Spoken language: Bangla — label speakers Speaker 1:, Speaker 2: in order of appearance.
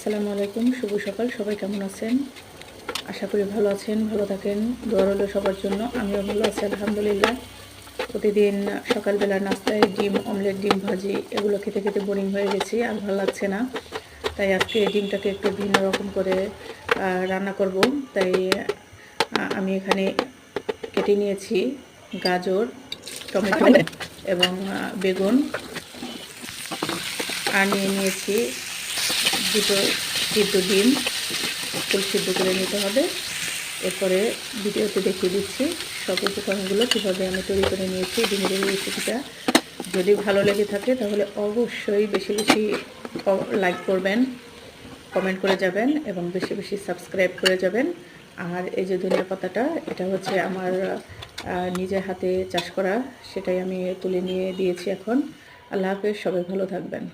Speaker 1: আসসালামু আলাইকুম, শুভ সকাল। সবাই কেমন আছেন? আশা করি ভালো আছেন, ভালো থাকেন। দোয়া রইল সবার জন্য। আমিও ভালো আছি আলহামদুলিল্লাহ। প্রতিদিন সকালবেলা নাস্তায় ডিম অমলেট, ডিম ভাজি এগুলো খেতে খেতে বোরিং হয়ে গেছি, আর ভালো লাগছে না। তাই আজকে ডিমটাকে একটু ভিন্ন রকম করে রান্না করব। তাই আমি এখানে কেটে নিয়েছি গাজর, টমেটো এবং বেগুন, আর নিয়ে নিয়েছি দুটো সিদ্ধ ডিম। ফুল সিদ্ধ করে নিতে হবে। এরপরে ভিডিওতে দেখিয়ে দিচ্ছি সব উপকরণগুলো কীভাবে আমি তৈরি করে নিয়েছি ডিমের এই রেসিপিটা। যদি ভালো লেগে থাকে তাহলে অবশ্যই বেশি বেশি লাইক করবেন, কমেন্ট করে যাবেন এবং বেশি বেশি সাবস্ক্রাইব করে যাবেন। আর এই যে ধনিয়া পাতাটা, এটা হচ্ছে আমার নিজের হাতে চাষ করা, সেটাই আমি তুলে নিয়ে দিয়েছি এখন। আল্লাহ হাফেজ, সবাই ভালো থাকবেন।